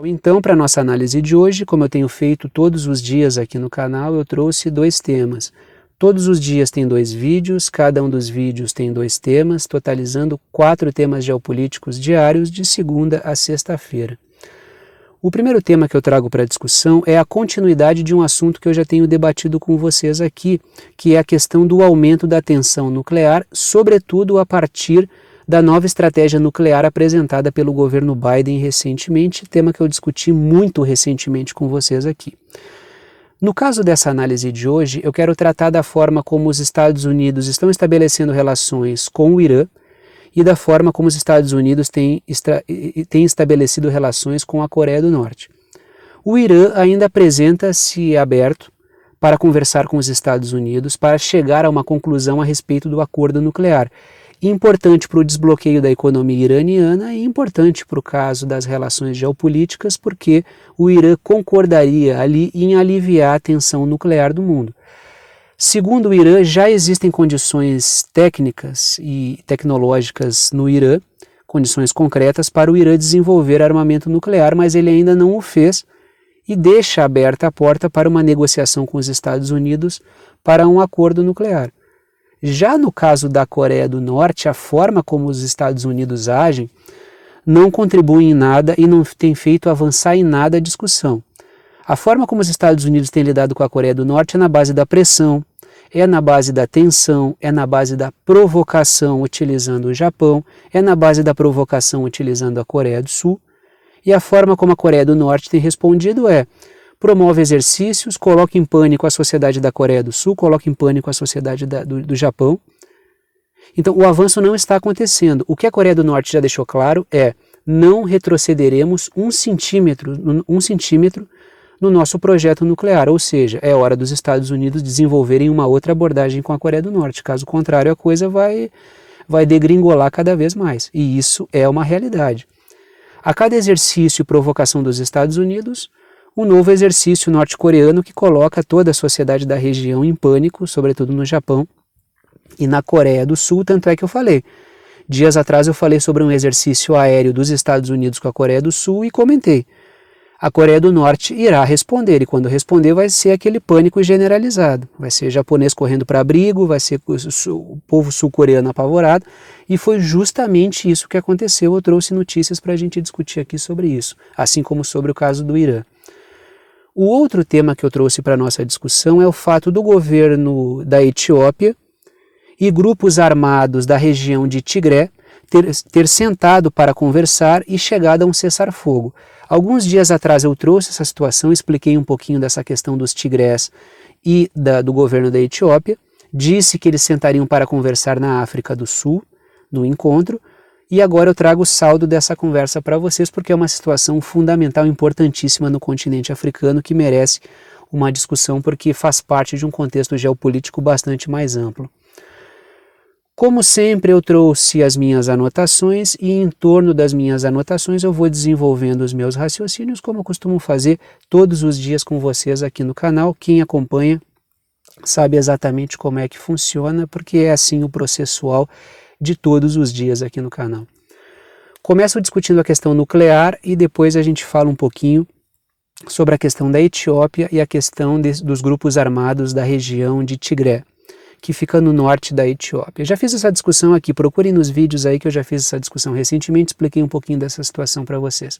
Então, para a nossa análise de hoje, como eu tenho feito todos os dias aqui no canal, eu trouxe 2 temas. Todos os dias tem 2 vídeos, cada um dos vídeos tem 2 temas, totalizando 4 temas geopolíticos diários de segunda a sexta-feira. O primeiro tema que eu trago para discussão é a continuidade de um assunto que eu já tenho debatido com vocês aqui, que é a questão do aumento da tensão nuclear, sobretudo a partir da nova estratégia nuclear apresentada pelo governo Biden recentemente, tema que eu discuti muito recentemente com vocês aqui. No caso dessa análise de hoje, eu quero tratar da forma como os Estados Unidos estão estabelecendo relações com o Irã e da forma como os Estados Unidos têm estabelecido relações com a Coreia do Norte. O Irã ainda apresenta-se aberto para conversar com os Estados Unidos para chegar a uma conclusão a respeito do acordo nuclear. Importante para o desbloqueio da economia iraniana e importante para o caso das relações geopolíticas, porque o Irã concordaria ali em aliviar a tensão nuclear do mundo. Segundo o Irã, já existem condições técnicas e tecnológicas no Irã, condições concretas para o Irã desenvolver armamento nuclear, mas ele ainda não o fez e deixa aberta a porta para uma negociação com os Estados Unidos para um acordo nuclear. Já no caso da Coreia do Norte, a forma como os Estados Unidos agem não contribui em nada e não tem feito avançar em nada a discussão. A forma como os Estados Unidos têm lidado com a Coreia do Norte é na base da pressão, é na base da tensão, é na base da provocação utilizando o Japão, é na base da provocação utilizando a Coreia do Sul, e a forma como a Coreia do Norte tem respondido é: promove exercícios, coloca em pânico a sociedade da Coreia do Sul, coloca em pânico a sociedade do Japão. Então o avanço não está acontecendo. O que a Coreia do Norte já deixou claro é: não retrocederemos um centímetro no nosso projeto nuclear, ou seja, é hora dos Estados Unidos desenvolverem uma outra abordagem com a Coreia do Norte. Caso contrário, a coisa vai degringolar cada vez mais, e isso é uma realidade. A cada exercício e provocação dos Estados Unidos, um novo exercício norte-coreano que coloca toda a sociedade da região em pânico, sobretudo no Japão e na Coreia do Sul, tanto é que eu falei. Dias atrás eu falei sobre um exercício aéreo dos Estados Unidos com a Coreia do Sul e comentei: a Coreia do Norte irá responder, e quando responder vai ser aquele pânico generalizado. Vai ser japonês correndo para abrigo, vai ser o povo sul-coreano apavorado, e foi justamente isso que aconteceu. Eu trouxe notícias para a gente discutir aqui sobre isso, assim como sobre o caso do Irã. O outro tema que eu trouxe para a nossa discussão é o fato do governo da Etiópia e grupos armados da região de Tigré ter sentado para conversar e chegado a um cessar-fogo. Alguns dias atrás eu trouxe essa situação, expliquei um pouquinho dessa questão dos tigrés e do governo da Etiópia, disse que eles sentariam para conversar na África do Sul, no encontro, e agora eu trago o saldo dessa conversa para vocês, porque é uma situação fundamental, importantíssima no continente africano, que merece uma discussão, porque faz parte de um contexto geopolítico bastante mais amplo. Como sempre, eu trouxe as minhas anotações e em torno das minhas anotações eu vou desenvolvendo os meus raciocínios, como eu costumo fazer todos os dias com vocês aqui no canal. Quem acompanha sabe exatamente como é que funciona, porque é assim o processual de todos os dias aqui no canal. Começo discutindo a questão nuclear e depois a gente fala um pouquinho sobre a questão da Etiópia e a questão dos grupos armados da região de Tigré, que fica no norte da Etiópia. Já fiz essa discussão aqui, procurem nos vídeos aí que eu já fiz essa discussão recentemente, expliquei um pouquinho dessa situação para vocês.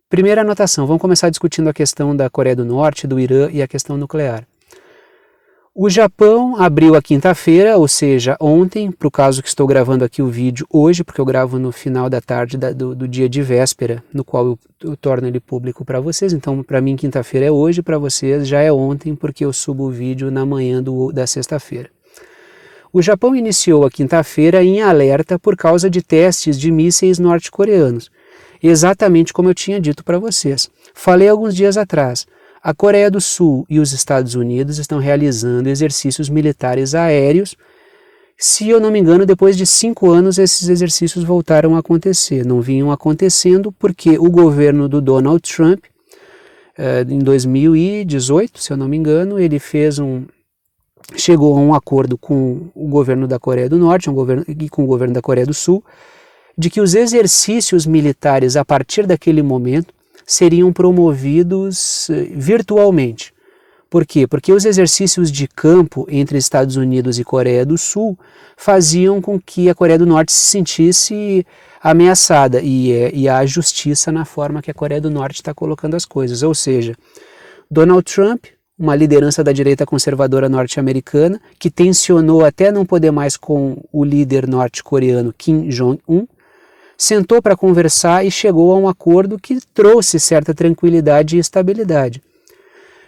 Primeira anotação, vamos começar discutindo a questão da Coreia do Norte, do Irã e a questão nuclear. O Japão abriu a quinta-feira, ou seja, ontem, para o caso que estou gravando aqui o vídeo hoje, porque eu gravo no final da tarde do dia de véspera, no qual eu torno ele público para vocês. Então, para mim, quinta-feira é hoje, para vocês já é ontem, porque eu subo o vídeo na manhã da sexta-feira. O Japão iniciou a quinta-feira em alerta por causa de testes de mísseis norte-coreanos, exatamente como eu tinha dito para vocês. Falei alguns dias atrás. A Coreia do Sul e os Estados Unidos estão realizando exercícios militares aéreos. Se eu não me engano, depois de 5 anos esses exercícios voltaram a acontecer. Não vinham acontecendo porque o governo do Donald Trump, em 2018, se eu não me engano, ele chegou a um acordo com o governo da Coreia do Norte e com o governo da Coreia do Sul, de que os exercícios militares a partir daquele momento seriam promovidos virtualmente. Por quê? Porque os exercícios de campo entre Estados Unidos e Coreia do Sul faziam com que a Coreia do Norte se sentisse ameaçada, e há justiça na forma que a Coreia do Norte está colocando as coisas. Ou seja, Donald Trump, uma liderança da direita conservadora norte-americana, que tensionou até não poder mais com o líder norte-coreano Kim Jong-un, sentou para conversar e chegou a um acordo que trouxe certa tranquilidade e estabilidade.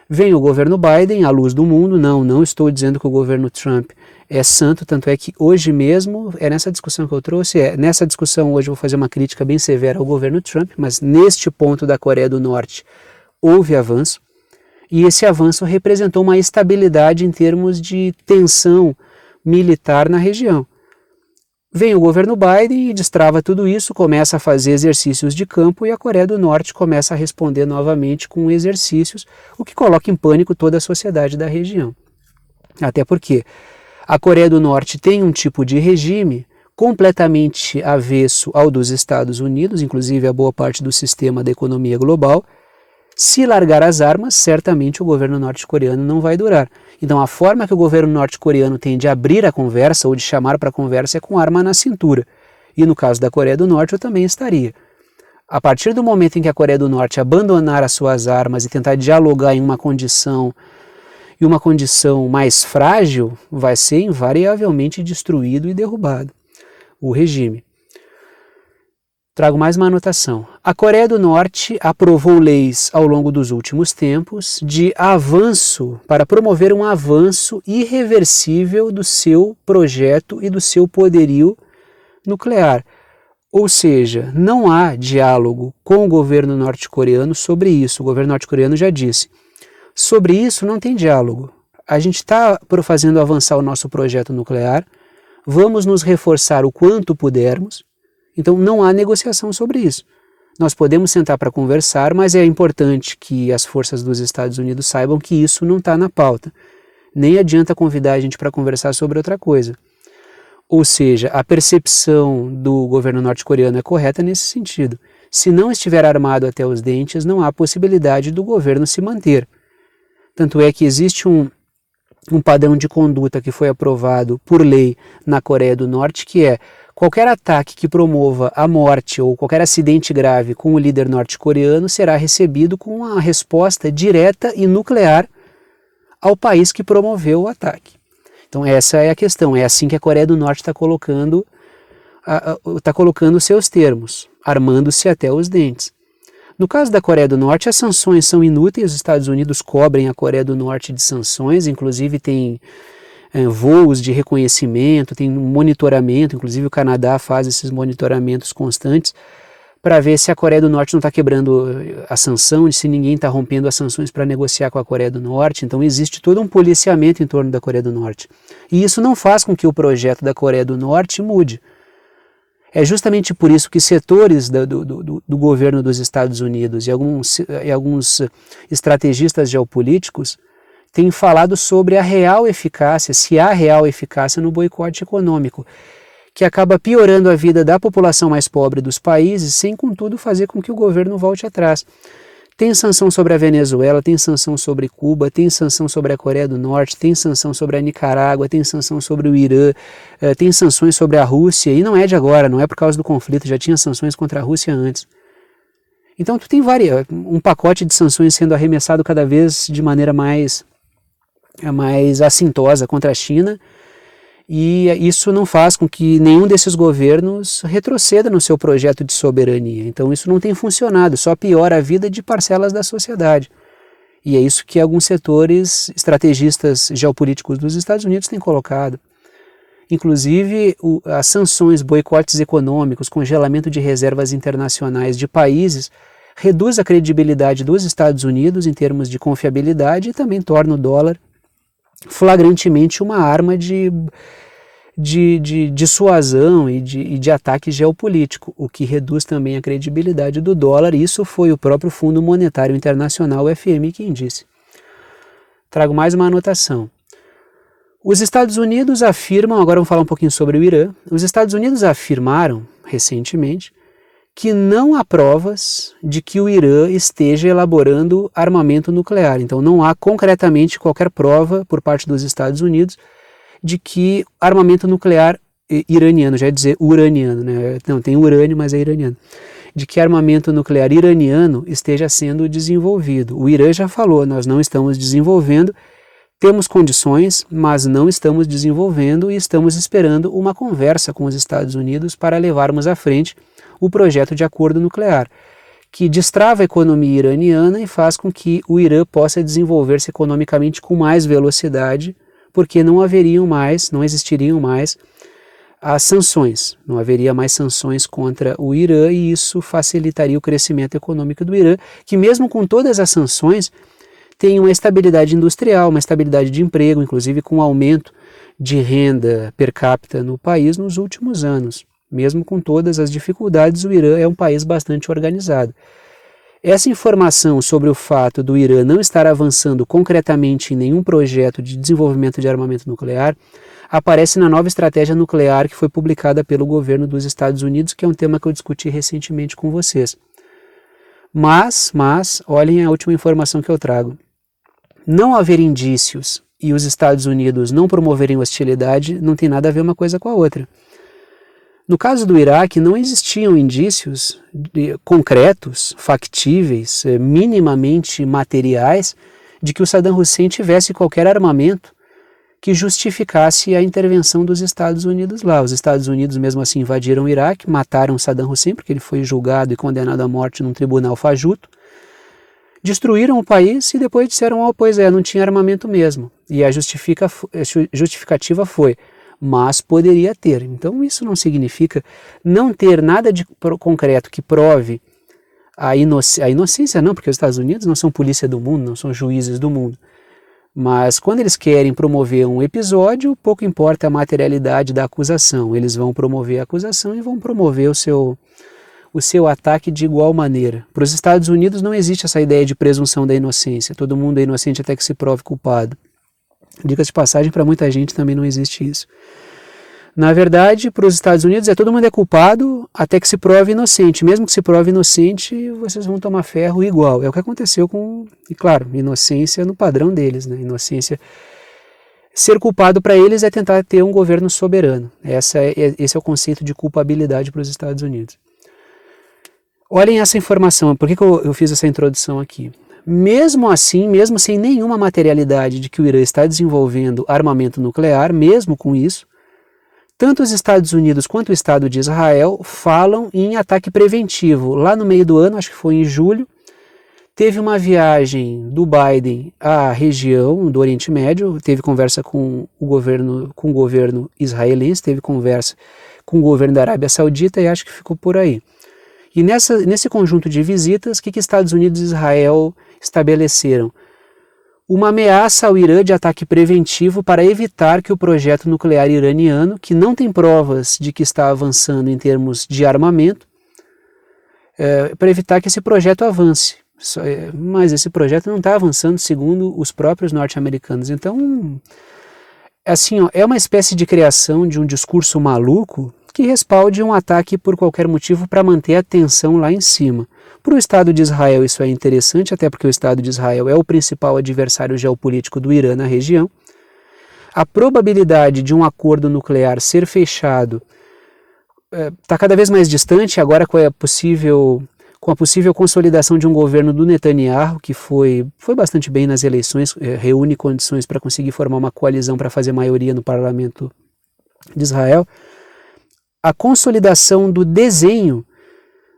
Vem o governo Biden, à luz do mundo. Não estou dizendo que o governo Trump é santo, tanto é que hoje mesmo, é nessa discussão que eu trouxe, nessa discussão hoje eu vou fazer uma crítica bem severa ao governo Trump, mas neste ponto da Coreia do Norte houve avanço, e esse avanço representou uma estabilidade em termos de tensão militar na região. Vem o governo Biden e destrava tudo isso, começa a fazer exercícios de campo, e a Coreia do Norte começa a responder novamente com exercícios, o que coloca em pânico toda a sociedade da região. Até porque a Coreia do Norte tem um tipo de regime completamente avesso ao dos Estados Unidos, inclusive a boa parte do sistema da economia global. Se largar as armas, certamente o governo norte-coreano não vai durar. Então a forma que o governo norte-coreano tem de abrir a conversa ou de chamar para a conversa é com arma na cintura. E no caso da Coreia do Norte eu também estaria. A partir do momento em que a Coreia do Norte abandonar as suas armas e tentar dialogar em uma condição mais frágil, vai ser invariavelmente destruído e derrubado o regime. Trago mais uma anotação. A Coreia do Norte aprovou leis ao longo dos últimos tempos de avanço, para promover um avanço irreversível do seu projeto e do seu poderio nuclear. Ou seja, não há diálogo com o governo norte-coreano sobre isso. O governo norte-coreano já disse. Sobre isso não tem diálogo. A gente está fazendo avançar o nosso projeto nuclear, vamos nos reforçar o quanto pudermos. Então não há negociação sobre isso. Nós podemos sentar para conversar, mas é importante que as forças dos Estados Unidos saibam que isso não está na pauta. Nem adianta convidar a gente para conversar sobre outra coisa. Ou seja, a percepção do governo norte-coreano é correta nesse sentido. Se não estiver armado até os dentes, não há possibilidade do governo se manter. Tanto é que existe um padrão de conduta que foi aprovado por lei na Coreia do Norte, que é: qualquer ataque que promova a morte ou qualquer acidente grave com o líder norte-coreano será recebido com uma resposta direta e nuclear ao país que promoveu o ataque. Então essa é a questão, é assim que a Coreia do Norte está colocando os seus termos, armando-se até os dentes. No caso da Coreia do Norte, as sanções são inúteis, os Estados Unidos cobrem a Coreia do Norte de sanções, inclusive tem voos de reconhecimento, tem monitoramento, inclusive o Canadá faz esses monitoramentos constantes para ver se a Coreia do Norte não está quebrando a sanção, se ninguém está rompendo as sanções para negociar com a Coreia do Norte. Então existe todo um policiamento em torno da Coreia do Norte. E isso não faz com que o projeto da Coreia do Norte mude. É justamente por isso que setores do governo dos Estados Unidos e alguns estrategistas geopolíticos têm falado sobre a real eficácia, se há real eficácia no boicote econômico, que acaba piorando a vida da população mais pobre dos países, sem, contudo, fazer com que o governo volte atrás. Tem sanção sobre a Venezuela, tem sanção sobre Cuba, tem sanção sobre a Coreia do Norte, tem sanção sobre a Nicarágua, tem sanção sobre o Irã, tem sanções sobre a Rússia, e não é de agora, não é por causa do conflito, já tinha sanções contra a Rússia antes. Então tu tem um pacote de sanções sendo arremessado cada vez de maneira mais assintosa contra a China, e isso não faz com que nenhum desses governos retroceda no seu projeto de soberania. Então isso não tem funcionado, só piora a vida de parcelas da sociedade. E é isso que alguns setores estrategistas geopolíticos dos Estados Unidos têm colocado. Inclusive as sanções, boicotes econômicos, congelamento de reservas internacionais de países, reduz a credibilidade dos Estados Unidos em termos de confiabilidade e também torna o dólar flagrantemente uma arma de dissuasão e de ataque geopolítico, o que reduz também a credibilidade do dólar. Isso foi o próprio Fundo Monetário Internacional, o FMI, quem disse. Trago mais uma anotação. Os Estados Unidos afirmam, agora vamos falar um pouquinho sobre o Irã, os Estados Unidos afirmaram recentemente que não há provas de que o Irã esteja elaborando armamento nuclear. Então não há concretamente qualquer prova por parte dos Estados Unidos de que armamento nuclear iraniano, já ia dizer uraniano, né? Não, tem urânio, mas é iraniano. De que armamento nuclear iraniano esteja sendo desenvolvido. O Irã já falou, nós não estamos desenvolvendo, temos condições, mas não estamos desenvolvendo e estamos esperando uma conversa com os Estados Unidos para levarmos à frente o projeto de acordo nuclear, que destrava a economia iraniana e faz com que o Irã possa desenvolver-se economicamente com mais velocidade, porque não existiriam mais as sanções, não haveria mais sanções contra o Irã e isso facilitaria o crescimento econômico do Irã, que mesmo com todas as sanções tem uma estabilidade industrial, uma estabilidade de emprego, inclusive com um aumento de renda per capita no país nos últimos anos. Mesmo com todas as dificuldades, o Irã é um país bastante organizado. Essa informação sobre o fato do Irã não estar avançando concretamente em nenhum projeto de desenvolvimento de armamento nuclear aparece na nova estratégia nuclear que foi publicada pelo governo dos Estados Unidos, que é um tema que eu discuti recentemente com vocês. Mas, olhem a última informação que eu trago. Não haver indícios e os Estados Unidos não promoverem hostilidade não tem nada a ver uma coisa com a outra. No caso do Iraque, não existiam indícios concretos, factíveis, minimamente materiais, de que o Saddam Hussein tivesse qualquer armamento que justificasse a intervenção dos Estados Unidos lá. Os Estados Unidos, mesmo assim, invadiram o Iraque, mataram Saddam Hussein, porque ele foi julgado e condenado à morte num tribunal fajuto, destruíram o país e depois disseram, pois é, não tinha armamento mesmo. E a justificativa foi, mas poderia ter. Então isso não significa não ter nada de concreto que prove a inocência, não, porque os Estados Unidos não são polícia do mundo, não são juízes do mundo. Mas quando eles querem promover um episódio, pouco importa a materialidade da acusação. Eles vão promover a acusação e vão promover o seu ataque de igual maneira. Para os Estados Unidos não existe essa ideia de presunção da inocência. Todo mundo é inocente até que se prove culpado. Dicas de passagem, para muita gente também não existe isso. Na verdade, para os Estados Unidos, todo mundo é culpado até que se prove inocente. Mesmo que se prove inocente, vocês vão tomar ferro igual. É o que aconteceu e claro, inocência no padrão deles, né? Inocência. Ser culpado para eles é tentar ter um governo soberano. Esse é o conceito de culpabilidade para os Estados Unidos. Olhem essa informação, por que eu fiz essa introdução aqui? Mesmo assim, mesmo sem nenhuma materialidade de que o Irã está desenvolvendo armamento nuclear, mesmo com isso, tanto os Estados Unidos quanto o Estado de Israel falam em ataque preventivo. Lá no meio do ano, acho que foi em julho, teve uma viagem do Biden à região do Oriente Médio, teve conversa com o governo israelense, teve conversa com o governo da Arábia Saudita e acho que ficou por aí. E nesse conjunto de visitas, o que Estados Unidos e Israel estabeleceram? Uma ameaça ao Irã de ataque preventivo para evitar que o projeto nuclear iraniano, que não tem provas de que está avançando em termos de armamento, para evitar que esse projeto avance. Mas esse projeto não está avançando segundo os próprios norte-americanos. Então, assim, é uma espécie de criação de um discurso maluco que respalde um ataque por qualquer motivo para manter a tensão lá em cima. Para o Estado de Israel isso é interessante, até porque o Estado de Israel é o principal adversário geopolítico do Irã na região. A probabilidade de um acordo nuclear ser fechado está cada vez mais distante, agora com a possível consolidação de um governo do Netanyahu, que foi bastante bem nas eleições, reúne condições para conseguir formar uma coalizão para fazer maioria no parlamento de Israel. A consolidação do desenho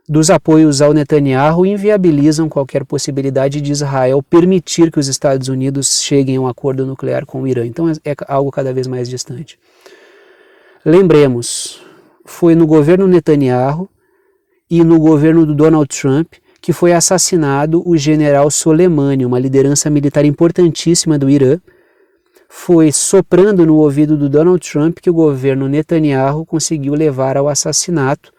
dos apoios ao Netanyahu inviabilizam qualquer possibilidade de Israel permitir que os Estados Unidos cheguem a um acordo nuclear com o Irã. Então é algo cada vez mais distante. Lembremos, foi no governo Netanyahu e no governo do Donald Trump que foi assassinado o general Soleimani, uma liderança militar importantíssima do Irã. Foi soprando no ouvido do Donald Trump que o governo Netanyahu conseguiu levar ao assassinato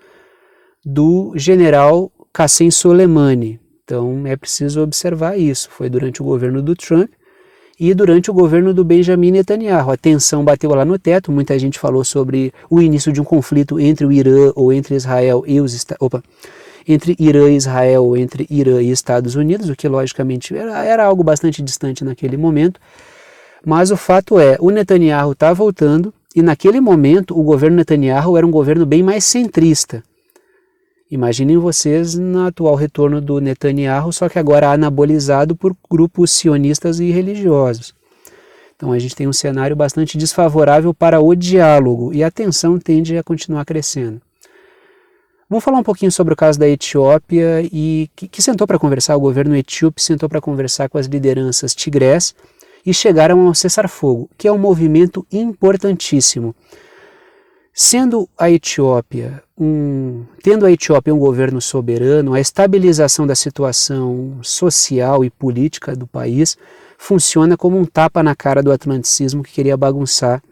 do general Qassem Soleimani. Então é preciso observar isso. Foi durante o governo do Trump e durante o governo do Benjamin Netanyahu. A tensão bateu lá no teto, muita gente falou sobre o início de um conflito entre o Irã ou entre Israel e entre Irã e Israel ou entre Irã e Estados Unidos, o que logicamente era algo bastante distante naquele momento. Mas o fato é, o Netanyahu está voltando e naquele momento o governo Netanyahu era um governo bem mais centrista. Imaginem vocês no atual retorno do Netanyahu, só que agora anabolizado por grupos sionistas e religiosos. Então a gente tem um cenário bastante desfavorável para o diálogo e a tensão tende a continuar crescendo. Vamos falar um pouquinho sobre o caso da Etiópia e que sentou para conversar, o governo etíope sentou para conversar com as lideranças tigrés e chegaram ao cessar-fogo, que é um movimento importantíssimo. Tendo a Etiópia um governo soberano, a estabilização da situação social e política do país funciona como um tapa na cara do atlanticismo que queria bagunçar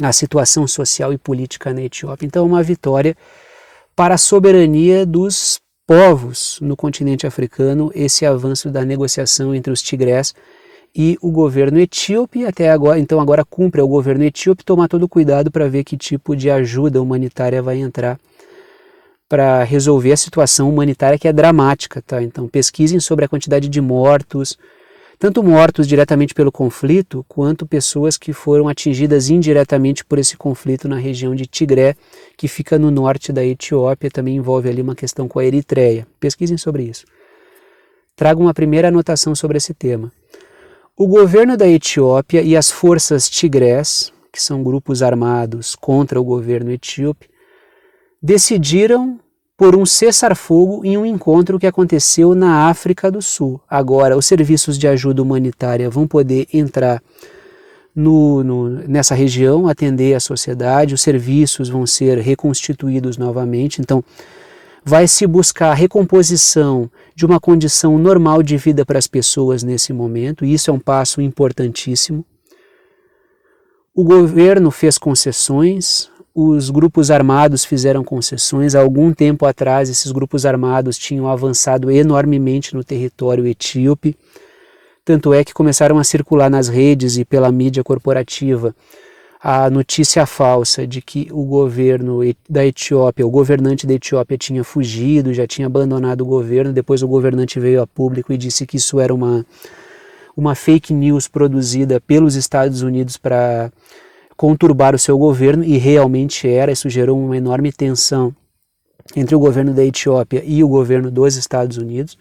a situação social e política na Etiópia. Então é uma vitória para a soberania dos povos no continente africano, esse avanço da negociação entre os tigrés e o governo etíope. Até agora, então agora cumpre ao governo etíope tomar todo o cuidado para ver que tipo de ajuda humanitária vai entrar para resolver a situação humanitária que é dramática, tá? Então pesquisem sobre a quantidade de mortos, tanto mortos diretamente pelo conflito, quanto pessoas que foram atingidas indiretamente por esse conflito na região de Tigré, que fica no norte da Etiópia, também envolve ali uma questão com a Eritreia. Pesquisem sobre isso. Trago uma primeira anotação sobre esse tema. O governo da Etiópia e as forças tigrés, que são grupos armados contra o governo etíope, decidiram por um cessar-fogo em um encontro que aconteceu na África do Sul. Agora, os serviços de ajuda humanitária vão poder entrar nessa região, atender a sociedade, os serviços vão ser reconstituídos novamente, então vai se buscar a recomposição de uma condição normal de vida para as pessoas nesse momento, e isso é um passo importantíssimo. O governo fez concessões, os grupos armados fizeram concessões. Há algum tempo atrás, esses grupos armados tinham avançado enormemente no território etíope, tanto é que começaram a circular nas redes e pela mídia corporativa a notícia falsa de que o governo da Etiópia, o governante da Etiópia tinha fugido, já tinha abandonado o governo. Depois o governante veio a público e disse que isso era uma fake news produzida pelos Estados Unidos para conturbar o seu governo, e realmente era. Isso gerou uma enorme tensão entre o governo da Etiópia e o governo dos Estados Unidos.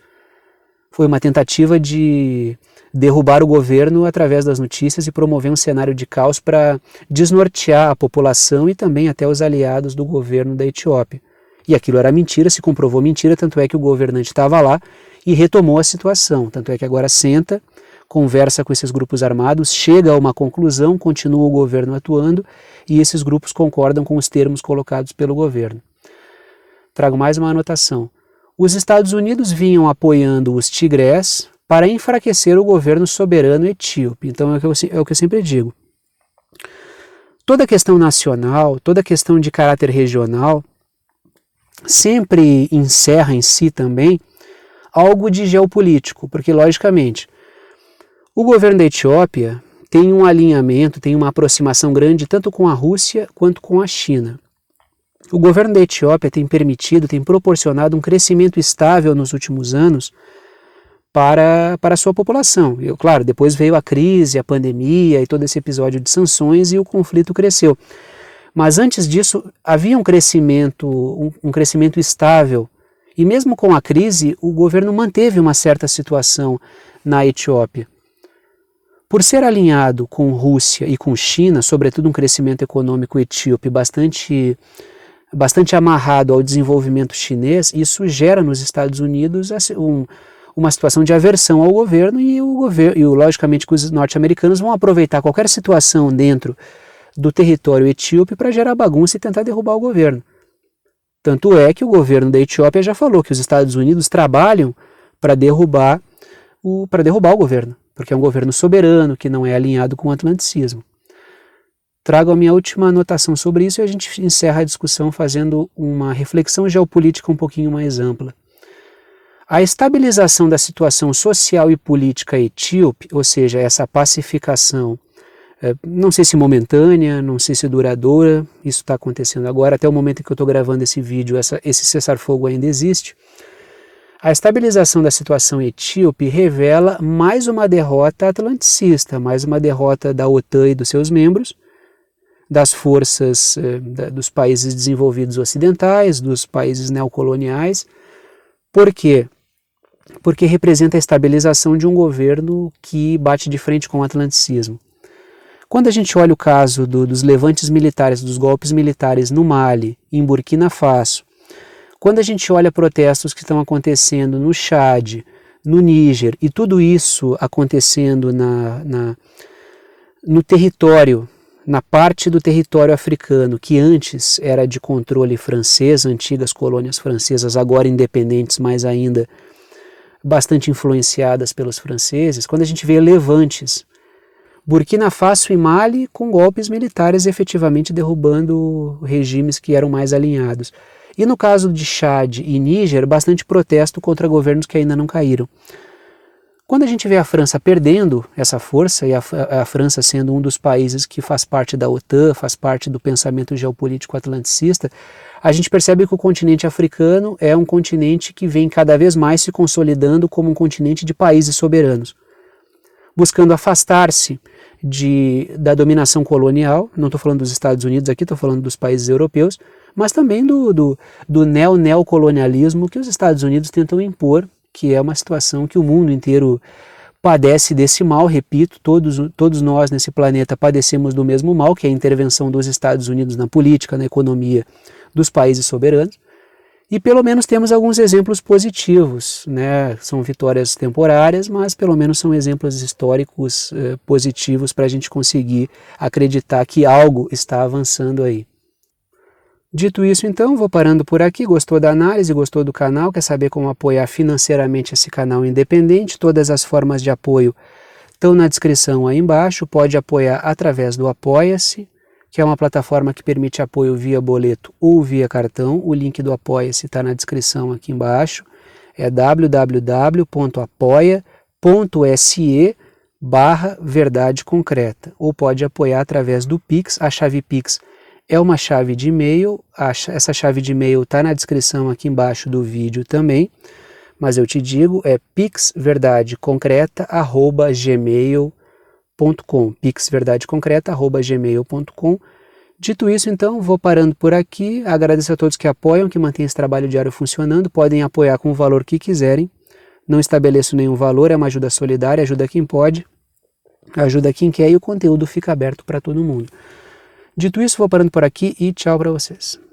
Foi uma tentativa de derrubar o governo através das notícias e promover um cenário de caos para desnortear a população e também até os aliados do governo da Etiópia. E aquilo era mentira, se comprovou mentira, tanto é que o governante estava lá e retomou a situação. Tanto é que agora senta, conversa com esses grupos armados, chega a uma conclusão, continua o governo atuando e esses grupos concordam com os termos colocados pelo governo. Trago mais uma anotação. Os Estados Unidos vinham apoiando os tigrés para enfraquecer o governo soberano etíope. Então é o que eu sempre digo. Toda questão nacional, toda questão de caráter regional, sempre encerra em si também algo de geopolítico, porque logicamente o governo da Etiópia tem um alinhamento, tem uma aproximação grande tanto com a Rússia quanto com a China. O governo da Etiópia tem proporcionado um crescimento estável nos últimos anos para a sua população. Claro, depois veio a crise, a pandemia e todo esse episódio de sanções e o conflito cresceu. Mas antes disso havia um crescimento estável, e mesmo com a crise o governo manteve uma certa situação na Etiópia. Por ser alinhado com Rússia e com China, sobretudo um crescimento econômico etíope bastante amarrado ao desenvolvimento chinês, isso gera nos Estados Unidos uma situação de aversão ao governo e logicamente que os norte-americanos vão aproveitar qualquer situação dentro do território etíope para gerar bagunça e tentar derrubar o governo. Tanto é que o governo da Etiópia já falou que os Estados Unidos trabalham para derrubar o governo, porque é um governo soberano que não é alinhado com o atlanticismo. Trago a minha última anotação sobre isso e a gente encerra a discussão fazendo uma reflexão geopolítica um pouquinho mais ampla. A estabilização da situação social e política etíope, ou seja, essa pacificação, não sei se momentânea, não sei se duradoura, isso está acontecendo agora, até o momento em que eu estou gravando esse vídeo, esse cessar-fogo ainda existe. A estabilização da situação etíope revela mais uma derrota atlanticista, mais uma derrota da OTAN e dos seus membros, das forças dos países desenvolvidos ocidentais, dos países neocoloniais. Por quê? Porque representa a estabilização de um governo que bate de frente com o atlanticismo. Quando a gente olha o caso dos levantes militares, dos golpes militares no Mali, em Burkina Faso, quando a gente olha protestos que estão acontecendo no Chad, no Níger, e tudo isso acontecendo no território, na parte do território africano, que antes era de controle francês, antigas colônias francesas, agora independentes, mas ainda bastante influenciadas pelos franceses, quando a gente vê levantes, Burkina Faso e Mali com golpes militares efetivamente derrubando regimes que eram mais alinhados. E no caso de Chad e Níger, bastante protesto contra governos que ainda não caíram. Quando a gente vê a França perdendo essa força, e a França sendo um dos países que faz parte da OTAN, faz parte do pensamento geopolítico atlanticista, a gente percebe que o continente africano é um continente que vem cada vez mais se consolidando como um continente de países soberanos, buscando afastar-se da dominação colonial. Não estou falando dos Estados Unidos aqui, estou falando dos países europeus, mas também do neocolonialismo que os Estados Unidos tentam impor, que é uma situação que o mundo inteiro padece desse mal. Repito, todos nós nesse planeta padecemos do mesmo mal, que é a intervenção dos Estados Unidos na política, na economia dos países soberanos. E pelo menos temos alguns exemplos positivos, né? São vitórias temporárias, mas pelo menos são exemplos históricos positivos para a gente conseguir acreditar que algo está avançando aí. Dito isso, então, vou parando por aqui. Gostou da análise, gostou do canal, quer saber como apoiar financeiramente esse canal independente? Todas as formas de apoio estão na descrição aí embaixo. Pode apoiar através do Apoia-se, que é uma plataforma que permite apoio via boleto ou via cartão. O link do Apoia-se está na descrição aqui embaixo. É www.apoia.se/verdade concreta. Ou pode apoiar através do Pix. A chave Pix é uma chave de e-mail, essa chave de e-mail está na descrição aqui embaixo do vídeo também, mas eu te digo, é pixverdadeconcreta@gmail.com, pixverdadeconcreta@gmail.com. Dito isso, então, vou parando por aqui. Agradeço a todos que apoiam, que mantêm esse trabalho diário funcionando. Podem apoiar com o valor que quiserem, não estabeleço nenhum valor, é uma ajuda solidária, ajuda quem pode, ajuda quem quer, e o conteúdo fica aberto para todo mundo. Dito isso, vou parando por aqui e tchau para vocês.